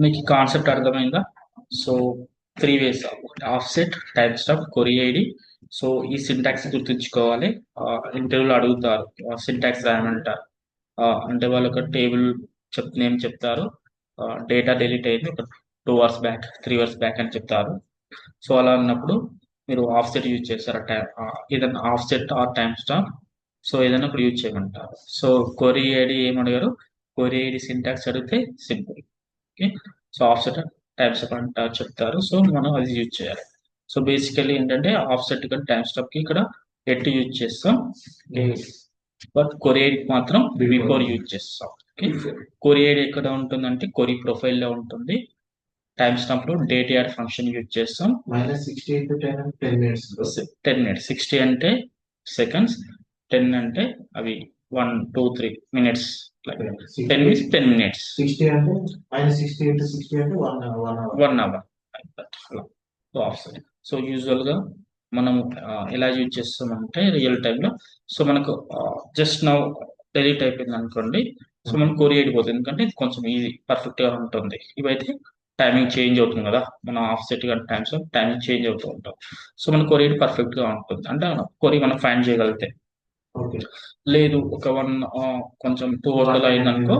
మీకు కాన్సెప్ట్ అర్థమైందా? So 3 ways: offset, time stamp, కొరీ ID. So ఈ సింటాక్స్ గుర్తుంచుకోవాలి. ఇంటర్వ్యూలో అడుగుతారు సింటాక్స్ రాయమంటారు. అంటే వాళ్ళు ఒక టేబుల్ నేమ్ చెప్తారు, డేటా డిలీట్ అయింది ఒక 2 hours బ్యాక్ 3 hours బ్యాక్ అని చెప్తారు. సో అలా అన్నప్పుడు మీరు ఆఫ్సెట్ యూజ్ చేస్తారు, ఏదైనా offset or time stamp. So ఏదైనా ఇప్పుడు యూజ్ చేయమంటారు. సో కొరీ ఐడి ఏమడిగారు, కొరీ ఐడి సింటాక్స్ అడిగితే simple. Okay, so offset time stamp అంట చెప్తారు. సో మనం అది యూజ్ చేయాలి. సో బేసికలీ ఏంటంటే ఆఫ్సెట్ కానీ టైమ్ స్టాంప్ కి ఇక్కడ ఎట్ యూజ్ చేస్తాం, బట్ కొరీ ఐడి మాత్రం బిఫోర్ యూజ్ చేస్తాం. ఓకే, కొరీ ఐడి ఎక్కడ ఉంటుందంటే కొరీ ప్రొఫైల్ లో ఉంటుంది. టైమ్ స్టాంప్ లో డేట్ యాడ్ ఫంక్షన్ యూజ్ చేస్తాం. -60 into 10 and 10 minutes. 10 minutes. 60 అంటే సెకండ్స్, 10 అంటే అవి 1 2 3 minutes. 10 is 10 minutes. 60 అంటే -60 into 60 అంటే 1 hour. 1 hour. So offset. So usual గా మనం ఎలా యూజ్ చేస్తామంటే రియల్ టైమ్ లో, సో మనకు జస్ట్ నౌ డెలీట్ అయిపోయింది అనుకోండి, సో మనం కొరీ అయిపోతుంది, ఎందుకంటే ఇది కొంచెం ఈజీ పర్ఫెక్ట్ గా ఉంటుంది. ఇవైతే టైమింగ్ చేంజ్ అవుతుంది కదా, మన ఆఫ్సెట్ కానీ టైమ్స్ టైమింగ్ చేంజ్ అవుతూ ఉంటాం. సో మన కొరీ పర్ఫెక్ట్ గా ఉంటుంది, అంటే కొరీ మనం ఫైండ్ చేయగలిగితే. లేదు ఒక కొంచెం 2 hours అయింది అనుకో,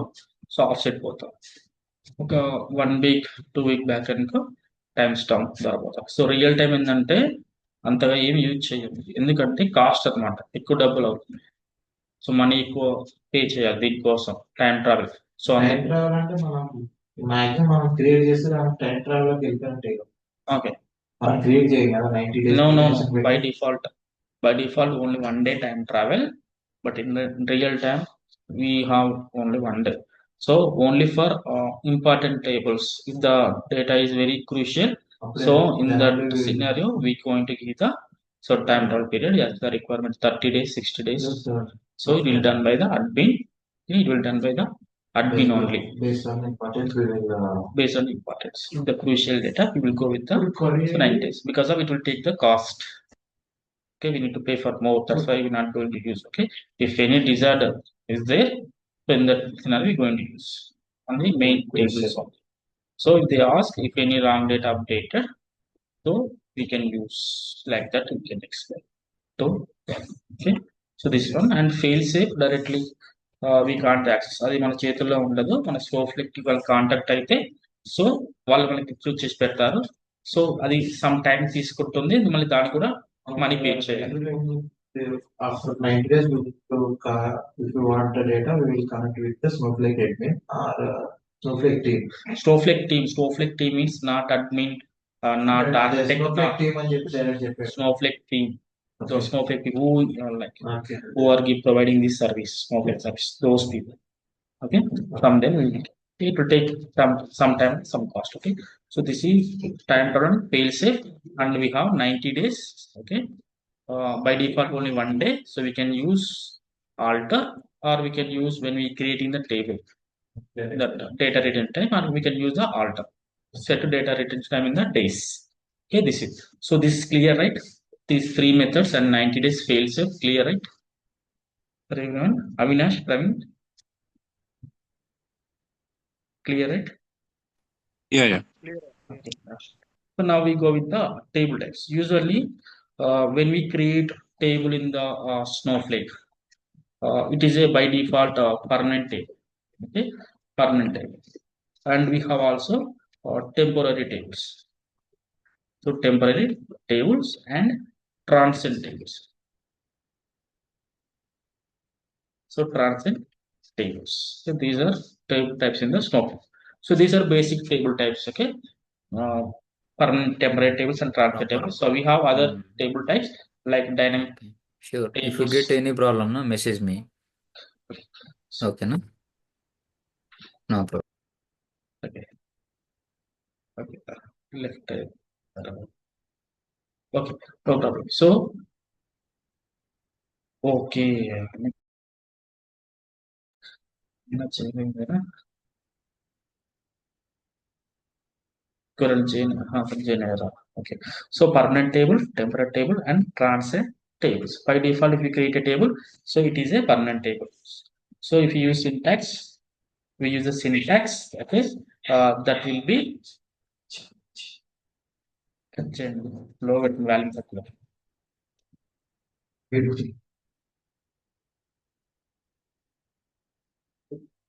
సో ఆఫ్సెట్ పోతాం. ఒక 1 week 2 week బ్యాక్ అనుకో టైమ్ స్టాంప్ ద్వారా పోతాం. సో రియల్ టైం ఏంటంటే అంతగా ఏమి యూజ్ చేయదు, ఎందుకంటే కాస్ట్ అన్నమాట, ఎక్కువ డబ్బులు అవుతుంది. సో మనీ ఎక్కువ పే చేయాలి దీనికోసం, time travel. So time travel అంటే మాక్సిమం మనం క్రియేట్ చేస్తే టైం ట్రావెల్ లోకి వెళ్తుంటాయి. ఓకే, మనం క్రియేట్ చేయం కదా 90 days. No, by default only 1 day time travel, but in the real time we have only 1 day. So only for important tables, if the data is very crucial. Okay, so in that scenario we going to give the time travel period as the requirement 30 days 60 days. Yes, so it will done by the admin. It will done by the admin only. Based on importance, we will. Based on importance, if the crucial data we will go with the 9 days, because of it will take the cost. Okay, we need to pay for more, that's why we're not going to use. Okay, if any disorder is there, then that scenario we're going to use on the main tables only. So if they ask if any wrong data updated, so we can use like that, we can explain. So okay, so this one, and fail safe directly we can't access, అది మన చేతుల్లో ఉండదు. మన Snowflake కి వాళ్ళు contact అయితే, so వాళ్ళు మనకి చూస్ చేసి పెడతారు. సో అది సమ్ టైం తీసుకుంటుంది, మళ్ళీ దాన్ని కూడా మనీ పే చేయాలి. After 90 days, if you want the data, we will connect with the Snowflake admin or Snowflake team. Snowflake team means not admin, not architect. Snowflake team అని చెప్పి direct చెప్పారు. Snowflake team. So Snowflake people who who are providing this service, Snowflake service, those people. Okay, from them it will take some time, some cost. Okay, so this is time run fail safe, and we have 90 days. Okay, by default only 1 day, so we can use alter, or we can use when we creating the table, the data return time, or we can use the alter, set data return time in the days. Okay, this is, so this is clear, right? These 3 methods and 90 days fail safe, clear, right? Everyone, Avinash, Praveen, clear, right? Yeah. Okay. So now we go with the table types. Usually when we create table in the Snowflake, it is a by default permanent table. Okay, permanent table, and we have also temporary tables. So temporary tables and transient tables. So transient tables. So these are table types in the Snowflake. So these are basic table types. Okay, permanent, temporary tables and transient tables. So we have other table types like dynamic. Okay. Sure. tables. If you get any problem, no, message me. Okay, no? No problem. Okay. Left. Okay, no problem. So okay. Current chain, okay. So permanent table, temporary table, and transient tables. By default, if you create a table, so it is a permanent table. So if you use syntax, we use the syntax. Okay, that will be low value circular.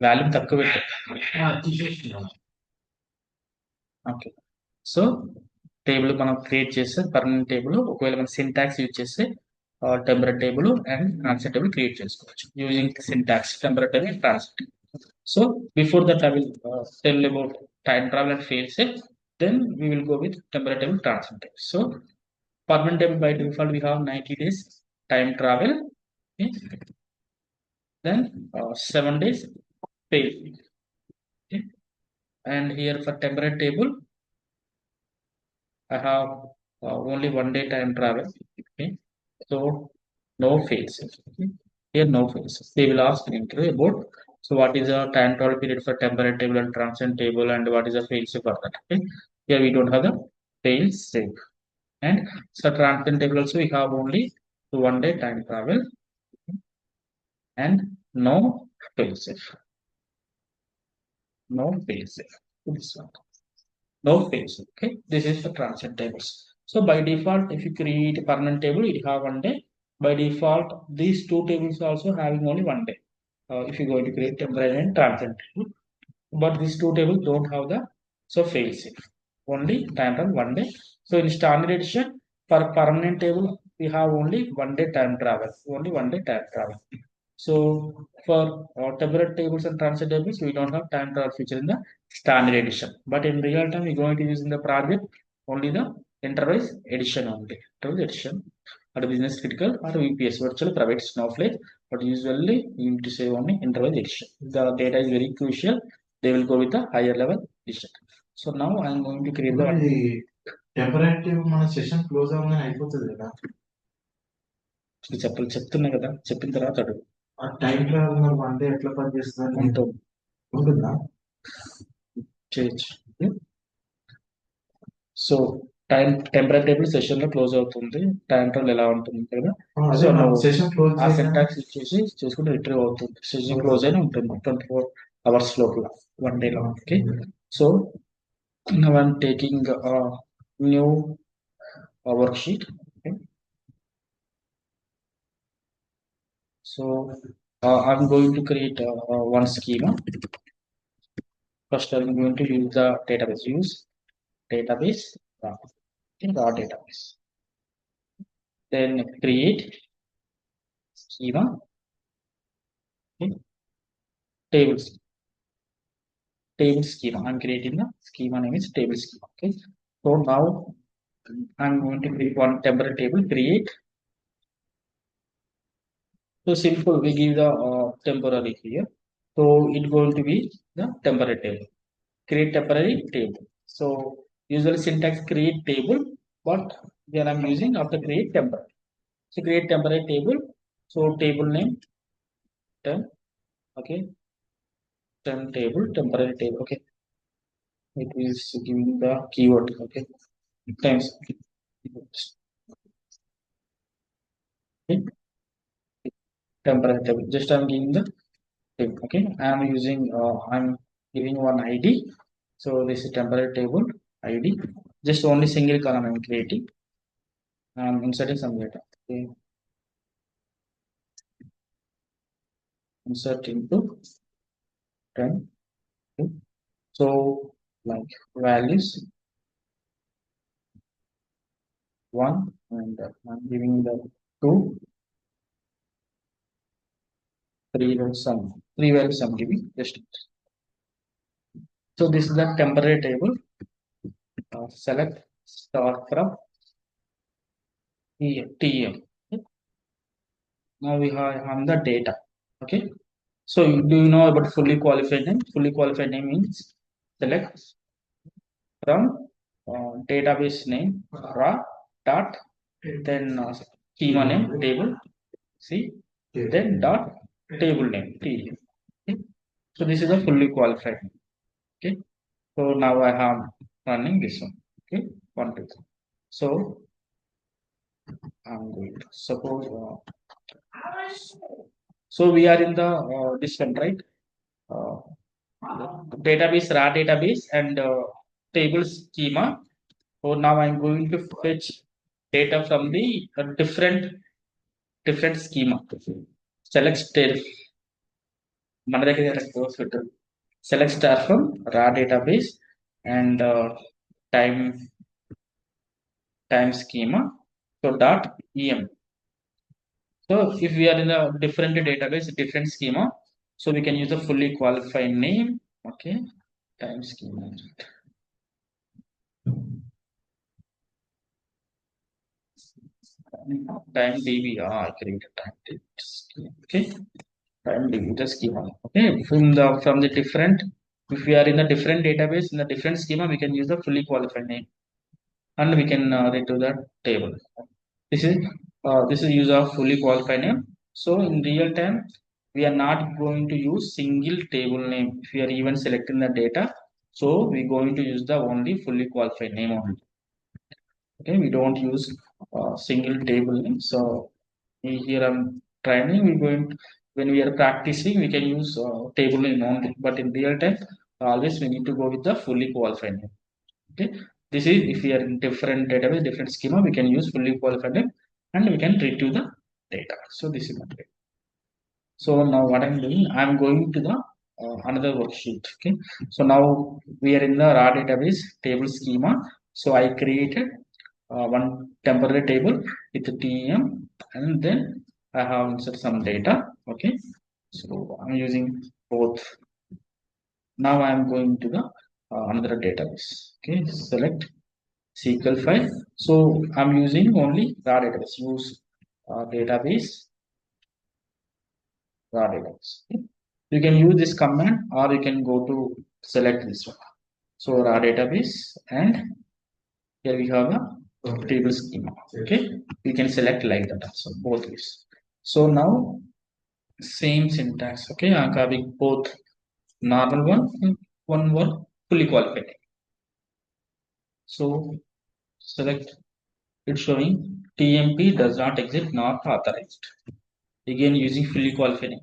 Value తక్కువ పెట్టు. Okay, so table మనం create చేస్తే permanent table, ఒకవేళ మనం syntax use చేస్తే temporary table and transient table create చేసుకోవచ్చు using syntax temporary table and transient. So before that I will tell about time travel and fail safe, then we will go with temporary table, transient table. So permanent table by default we have 90 days time travel, okay? Then 7 days fail, okay? And here for temporary table I have only 1 day time travel, okay? So no fails, okay? Here no fails. They will ask in interview about, so what is the time travel period for temporary table and transient table, and what is the fail safe for that, okay? Here we don't have the fail safe. And so transient table also we have only 1 day time travel and no fail safe. No fail safe. This one. No fail safe. Okay, this is the transient tables. So by default, if you create a permanent table, it have 1 day. By default, these two tables also having only 1 day. If you're going to create temporary and transient table, but these two tables don't have the so fail safe. Only time travel 1 day. So in standard edition, for permanent table we have only 1 day time travel. Only 1 day time travel. So for temporary tables and transit tables, we don't have time travel feature in the standard edition. But in real time, we're going to use in the project only the enterprise edition only. Enterprise edition or business critical or VPS, virtual private Snowflake. But usually you need to say only enterprise edition. The data is very crucial. They will go with the higher level edition. So now I'm going to create the టెంపరేటివ్ మన session close అవ్వగానే అయిపోతుంది కదా. చెప్తున్నా కదా, చెప్పిన తర్వాత అడుగు. ఆ టైం ట్రావెల్ మరి 1 day ఎట్లా పనిచేస్తుంది? ఉంటుంది. ఉంటుందా? చేయొచ్చు. సో టెంపరరీ టేబుల్ సెషన్ లో క్లోజ్ అవుతుంది, టైం ట్రావెల్ ఎలా ఉంటుంది కదా. సో సెషన్ క్లోజ్ ఆ సింటాక్స్ ఇచ్చేసి చేసుకుంటే రిట్రీవ్ అవుతుంది. సెషన్ క్లోజ్ అయినా ఉంటుంది 24 hours లోపల 1 day లో. Okay, so now I'm taking a new worksheet. Okay. So I'm going to create one schema. First I'm going to use the database. Use database, raw database. Then create schema, okay. Tables, table schema. I'm creating the schema name is table schema. Okay, so now I'm going to create one temporary table. Create. So simple, we give the temporary here. So it's going to be the temporary table. Create temporary table. So usually syntax create table, but then I'm using after create temporary. So create temporary table. So table name temp. Okay, temp table, temporary table. Okay, it is giving the keyword. Okay, times. Okay, temporary table. Just I'm giving the table. Okay, I'm using I'm giving one ID. So this is temporary table ID. Just only single column I'm creating. I'm inserting some data. Okay, insert into 10. Okay. So like values 1 and I'm giving the 2, 3 values sum. 3 values I'm giving just. So this is the temporary table. Select start from TM. Okay. Now we have on the data. Okay. So do you know about fully qualified name? Fully qualified name means select from database name raw dot, then schema name table, see, then dot table name TM. Okay. So this is a fully qualified name. Okay. So now I am running this one. Okay, 1, 2, 3. So I'm going to suppose so we are in the this one, right? database, raw database, and table schema. So now I'm going to fetch data from the different schema. Select star. మన దగ్గర select star from raw database and time schema. So dot em. So if we are in a different database, different schema, so we can use a fully qualified name. Okay, time schema. Time db. I created time db schema. Okay, time db the schema. Okay, from the different. If we are in a different database in a different schema, we can use the fully qualified name, and we can return the table. This is use of fully qualified name. So in real time, we are not going to use single table name if we are even selecting the data. So we're going to use the only fully qualified name only. Okay, we don't use single table name. So here I'm training. We going when we are practicing, we can use table name only. But in real time, always we need to go with the fully qualified name. Okay, this is if we are in different database, different schema, we can use fully qualified name and we can retrieve the data. So this is not it. So now what I'm doing, I'm going to the another worksheet. Okay, so now we are in the raw database table schema. So I created one temporary table with the TM, and then I have insert some data. Okay, so I'm using both. Now I'm going to the another database. Okay, select SQL file. So I'm using only raw database. Use database, raw database. Okay. You can use this command or you can go to select this one. So raw database, and here we have a table schema. Okay, you can select like that also, both ways. So now same syntax. Okay, I'm having both normal one and one fully qualified. So select. It's showing TMP does not exist, not authorized. Again using fully qualified.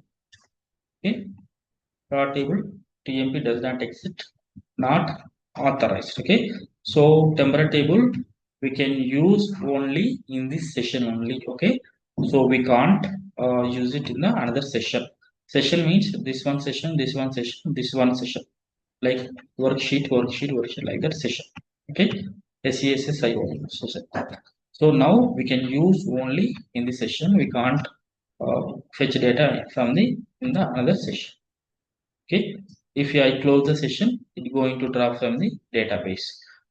Okay, raw table TMP does not exist, not authorized. Okay, so temporary table we can use only in this session only. Okay, so we can't use it in the another session. Session means this one session, this one session, this one session, like worksheet, like that session. Okay, SESSIO. So now we can use only in the session. We can't fetch data from the in the another session. Okay, if I close the session, it's going to drop from the database.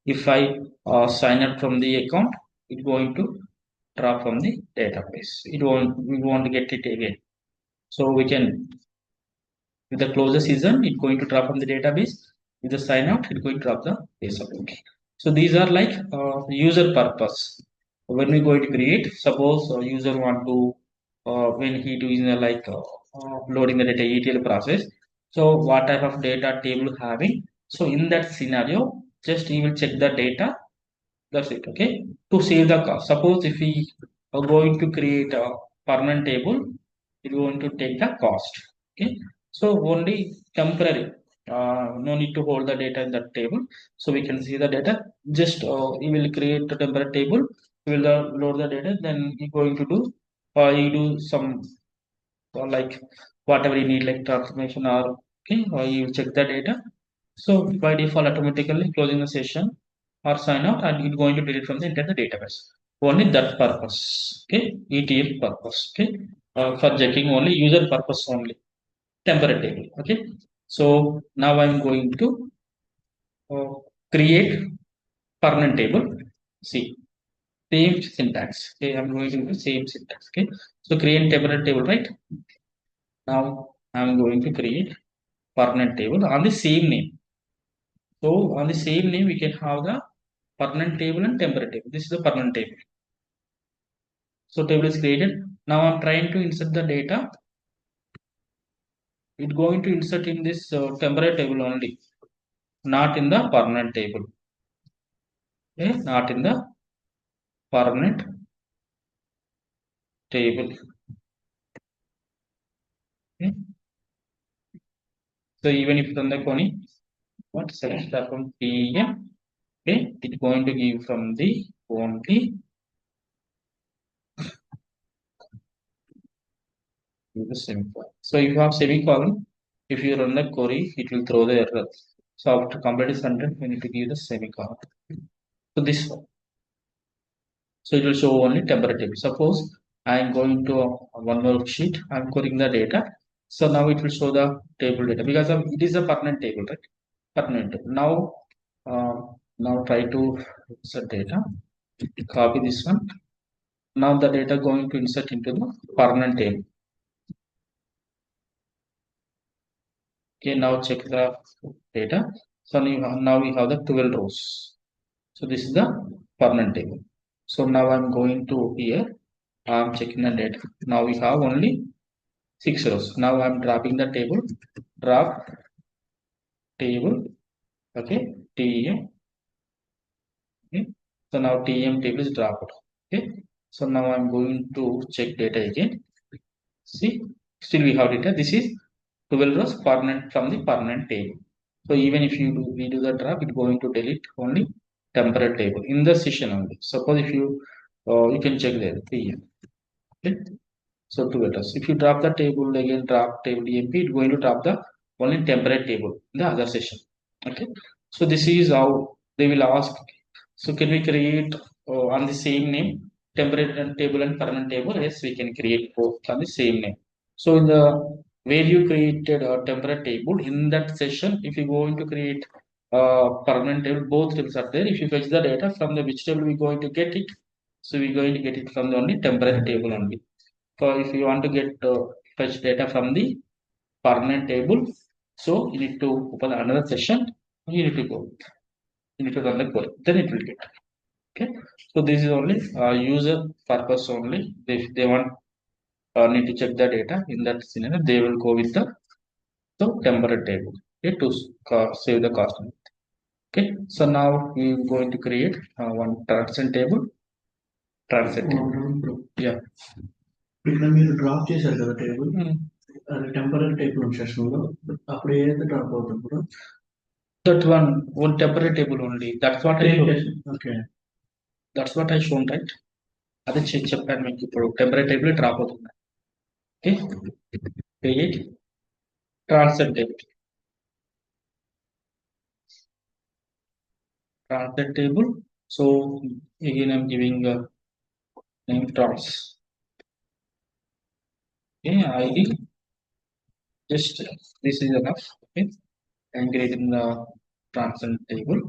If I sign up from the account, it's going to drop from the database. We won't get it again. So we can, with the close the season, it's going to drop from the database. With the sign out, it's going to drop the base of. Okay, so these are like user purpose. When we going to create, suppose user want to when he doing loading the data ETL process. So what type of data table having? So in that scenario, just he will check the data. That's it. Okay, to save the cost. Suppose if we are going to create a permanent table, it's going to take the cost. Okay, so only temporary. No need to hold the data in that table. So we can see the data. Just he will create a temporary table. He will load the data. Then he going to do, he do some like whatever you need, like transformation or okay, or you check the data. So by default, automatically closing the session or sign out, and it's going to delete from the entire database. Only that purpose. Okay, ETL purpose. Okay, for checking only user purpose only. Temporary table. Okay, so now I'm going to uh, create permanent table. See, same syntax. Okay, I'm going to do same syntax. Okay, so create temporary table, right? Now I'm going to create permanent table on the same name. So on the same name, we can have the permanent table and temporary table. This is the permanent table. So table is created. Now I'm trying to insert the data. It's going to insert in this temporary table only, not in the permanent table. Okay, not in the permanent table. Okay. So even if run the Koni, what select star from TM, okay, it's going to give from the only the semicolon. So if you have semicolon, if you run the query, it will throw the error. So after complete sentence, we need to give the semicolon. So this one. So it will show only temporary. Suppose I am going to one more sheet, I am querying the data. So now it will show the table data because it is a permanent table, right? Permanent table. Uh, now try to insert data. Copy this one. Now the data going to insert into the permanent table. Okay, now check the data. So now we have the 12 rows. So this is the permanent table. So now I'm going to here. I'm checking the data. Now we have only 6 rows. Now I'm dropping the table. Drop table. Okay. TM. Okay. So now TM table is dropped. Okay. So now I'm going to check data again. See, still we have data. This is 12 rows permanent from the permanent table. So even if we do the drop, it's going to delete only temporary table in the session only. Suppose if you can check there PM. Okay. So 2 letters. If you drop the table again, drop table EMP, it's going to drop the only temporary table in the other session. Okay. So this is how they will ask. So can we create on the same name temporary table and permanent table? Yes, we can create both on the same name. So in the where you created a temporary table in that session, if you going to create a permanent table, both tables are there. If you fetch the data from the which table we going to get it, so we're going to get it from the only temporary table only. So if you want to get fetch data from the permanent table, so you need to open another session. You need to go. You need to run the query. Then it will get. Okay. So this is only user purpose only. If they want need to check the data in that scenario, they will go with the temporary table. Okay, to save the cost. Okay. So now we are going to create one transient table. Transient table. Yeah. ఇక్కడ మీరు drop చేశారు కదా table, అది temporary table session లో అప్పుడు ఏదైతే drop అవుతుంది that one temporary table only. That's what I shown. Okay, That's what I shown, right? అదే చెప్పాను మీకు ఇప్పుడు టెంపరీ టేబుల్ డ్రాప్ అవుతుంది. Okay, create transient table. Transient table. So again I'm giving a name trans. Okay, ID. Just this is enough. Okay, and creating the transient table.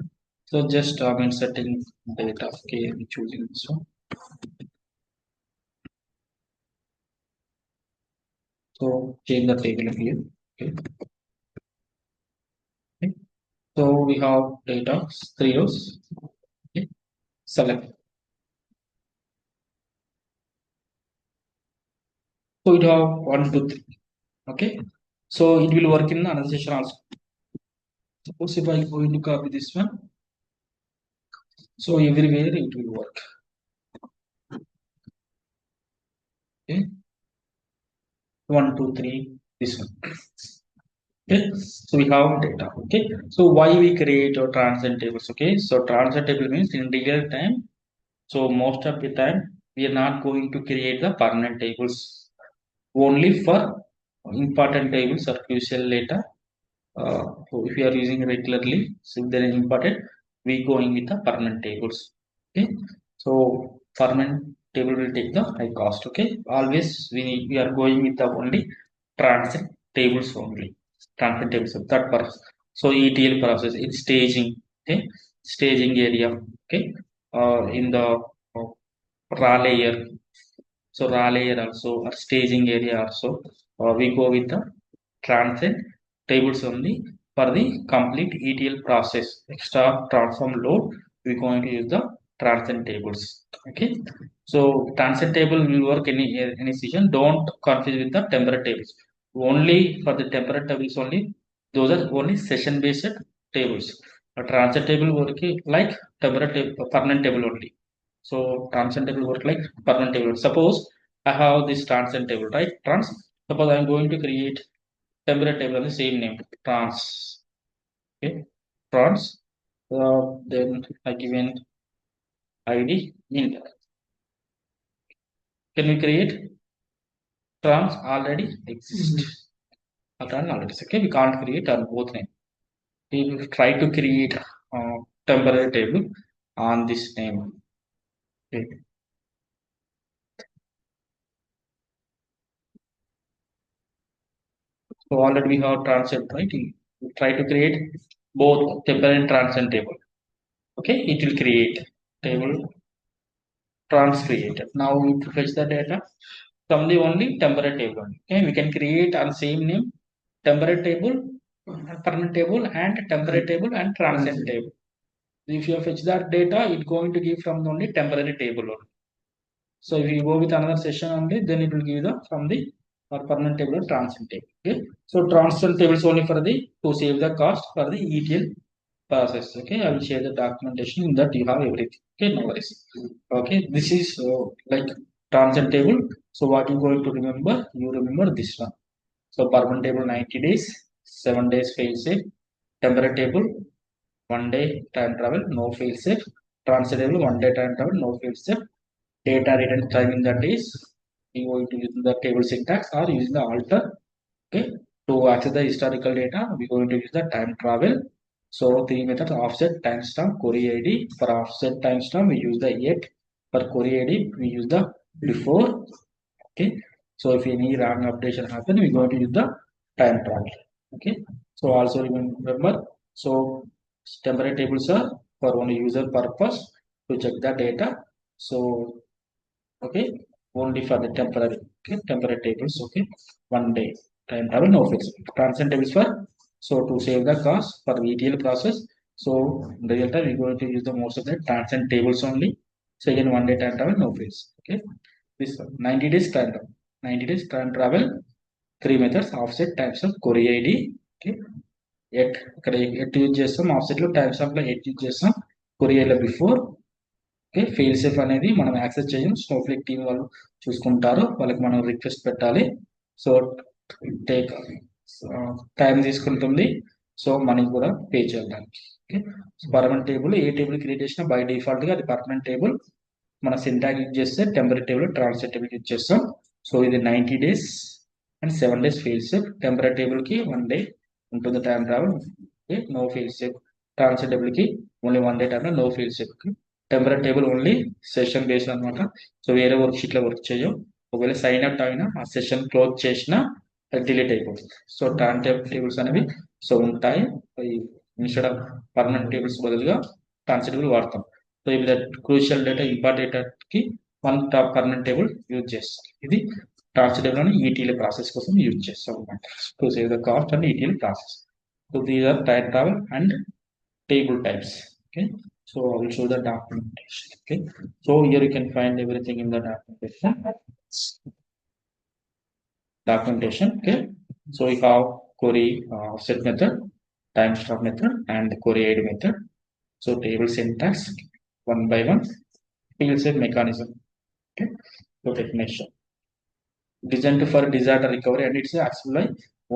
So just I'm inserting data. Okay, I'm choosing this one. So change the table here. Okay. Okay. So we have data 3 rows. Okay. Select. So it have 1, 2, 3. Okay. So it will work in the another session also. Suppose if I go to copy this one. So everywhere it will work. Okay. 1, 2, 3. This one. Okay. So we have data. Okay. So why we create our transient tables? Okay. So transient table means in real time. So most of the time we are not going to create the permanent tables. Only for important tables or crucial data. So if you are using regularly, so if they are important, we going with the permanent tables. Okay. So permanent table will take the high cost. Okay. Always we are going with the only transit tables only. Transit tables of that purpose. So ETL process, it's staging. Okay. Staging area. Okay. In the raw layer. So raw layer also or staging area also. We go with the transient tables only for the complete ETL process. Extra transform load, we're going to use the transient tables. Okay. So transient table will work any session. Don't confuse with the temporary tables. Only for the temporary tables only. Those are only session based tables. A transient table work like temporary table, permanent table only. So transient table work like permanent table. Suppose I have this transient table, right? Suppose I'm going to create temporary table on the same name, trans. Okay, trans. Then I given ID int. Can we create trans already exist? Trans already is okay. We can't create on both name. We will try to create temporary table on this name. Okay. So already we have transient, right? We try to create both temporary and transient table. Okay, it will create table trans created. Now we need to fetch the data from the only temporary table. Okay, we can create on same name temporary table, permanent table, and temporary table and transient table. If you fetch that data, it's going to give from the only temporary table only. So if you go with another session only, then it will give the from the permanent table or transient table. Okay. So transient table is only for the to save the cost for the ETL process. Okay. I will share the documentation in that you have everything. Okay. No worries. Okay. This is like transient table. So what you going to remember? You remember this one. So permanent table 90 days, 7 days fail safe. Temporary table 1 day time travel, no fail safe. Transient table 1 day time travel, no fail safe. Data return time in that is we going to use the table syntax or using the alter. Okay, to access the historical data we going to use the time travel. So three methods: offset, timestamp, query id. For offset timestamp we use the yet. For query id we use the before. Okay, so if any wrong updation happen we going to use the time travel. Okay, so also remember, so temporary tables are for only user purpose to check the data. So okay, only for the temporary, okay, temporary tables. Okay, 1 day time travel, no fix. Transient tables for, so to save the cost for the ETL process. So in the real time we're going to use the most of the transient tables only. So again 1 day time travel, no fix. Okay, this one 90 days time travel, 90 days time travel, three methods: offset, types of query id. Okay, yet ఇక్కడ at use చేస్తాం, offset లో types of లో at use చేస్తాం, courier before. Okay, fail safe అనేది మనం access చేయం, Snowflake team వాళ్ళు చూసుకుంటారు, వాళ్ళకి మనం రిక్వెస్ట్ పెట్టాలి. సో టేక్ టైం తీసుకుంటుంది, సో మనీ కూడా పే చేయడానికి. ఓకే, పర్మనెంట్ టేబుల్ ఏ టేబుల్ క్రియేట్ చేసినా బై డిఫాల్ట్ గా అది పర్మనెంట్ టేబుల్. మన సింటాక్ యూజ్ చేస్తే temporary table, transient table use చేస్తాం. సో ఇది 90 days and 7 days fail safe. Temporary table కి 1 day ఉంటుంది time travel, no fail safe. Transient table కి only 1 day time, no fail safe. Temporary table only session based అనమాట. So వేరే worksheet లో work చేయం. ఒకవేళ sign up అయినా ఆ సెషన్ క్లోజ్ చేసినా డిలీట్ అయిపోతుంది. సో ట్రాన్ టేబుల్స్ అనేవి సో ఉంటాయి. ఇన్స్టెడ్ ఆఫ్ పర్మనెంట్ టేబుల్స్ బదులుగా ట్రాన్సిట్ టేబుల్ వాడతాం. సో ఇది క్రూషియల్ డేటా, ఇంపార్టెంట్ డేటాకి వన్ టాప్ పర్మనెంట్ టేబుల్ యూజ్ చేస్తాం. ఇది ట్రాన్సిట్ టేబుల్ అని ETL ప్రాసెస్ కోసం యూజ్ చేస్తాం అనమాట, to save the cost and ETL process. So these are time travel and table types. Okay, so I will show the documentation. Okay, so here you can find everything in the documentation. Okay, so we have query set method, timestamp method, and the query id method. So table syntax one by one, field set mechanism. Okay, so definition designed for disaster recovery, and it's accessible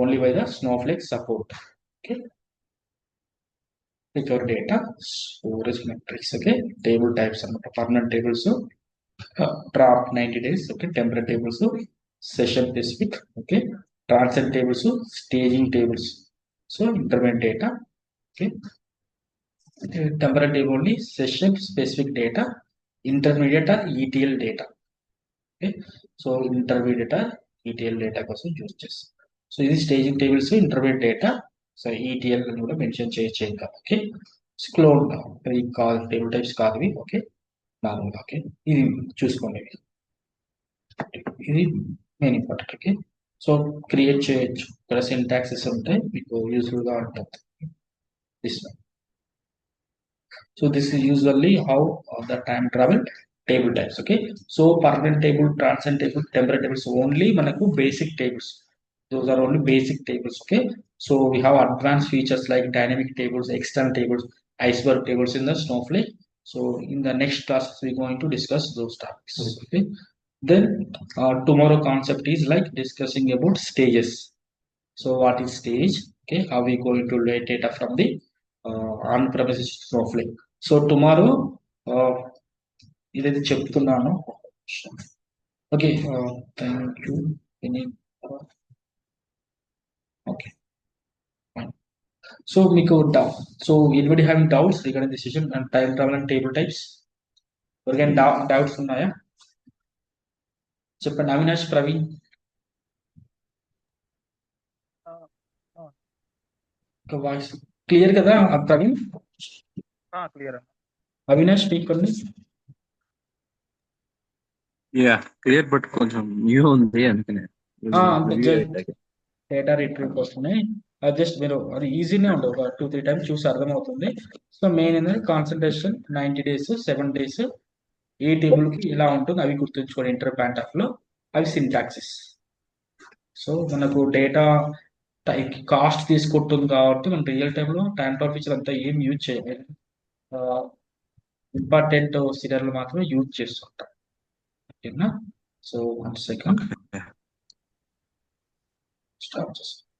only by the Snowflake support. Okay, recover data, storage metrics. Okay, table types and permanent tables, so drop 90 days. Okay, temporary tables, so session specific. Okay, transient tables, so staging tables, so intermittent data. Okay, temporary table only session specific data, intermediate or ETL data. Okay, so intermediate data, ETL data కోసం use చేస్తాం. So ఇది staging tables, intermediate data, so ETL అని కూడా mention చేయొచ్చు ఇంకా. Okay, clone ఇది కాదు, table types కాదు ఇవి. Okay, normal. ఓకే, ఇది చూసుకోండి, ఇది main important. Okay, so create చేయొచ్చు, ఇక్కడ సింటాక్సెస్ ఉంటాయి, మీకు యూస్ఫుల్ గా ఉంటుంది. This one. So this is usually how the time travel table types. Okay, so permanent table, transient table, temporary tables only manaku basic tables. Those are only basic tables. Okay, so we have advanced features like dynamic tables, external tables, iceberg tables in the Snowflake. So in the next class we're going to discuss those topics. Okay, then tomorrow concept is like discussing about stages. So what is stage? Okay, how we going to relate data from the on-premises Snowflake. So tomorrow, ఇదైతే చెప్తున్నాను. Okay, thank you. Okay, so మీకు so anybody having doubts regarding the session and time travel and table types? ఎవరికైనా doubts ఉన్నాయా? చెప్పండి. Avinash, Praveen. Voice clear కదా Praveen? Clear. Avinash speaker. Yeah clear, but కొంచెం new ఉంది అందుకనే డేటా రిట్రీవ్ కోసమే జస్ట్ మీరు అది ఈజీనే ఉండదు, ఒక 2-3 టైమ్స్ చూసి అర్థమవుతుంది. సో మెయిన్ ఏంటంటే కాన్సన్ట్రేషన్ 90 days 7 days ఏ టేబుల్కి ఎలా ఉంటుంది అవి గుర్తుంచుకోండి. ఇంటర్ పాయింట్ లో అవి సింటాక్సిస్. సో మనకు డేటా కాస్ట్ తీసుకుంటుంది కాబట్టి మనం రియల్ టైంలో టైం టాప్ ఫీచర్ అంతా ఏం యూజ్ చేయలేదు. ఇంపార్టెంట్ సీరియల్ మాత్రమే యూజ్ చేస్తుంటాం. ఓకేనా? So 1 second. స్టార్ట్ చేస్తాం.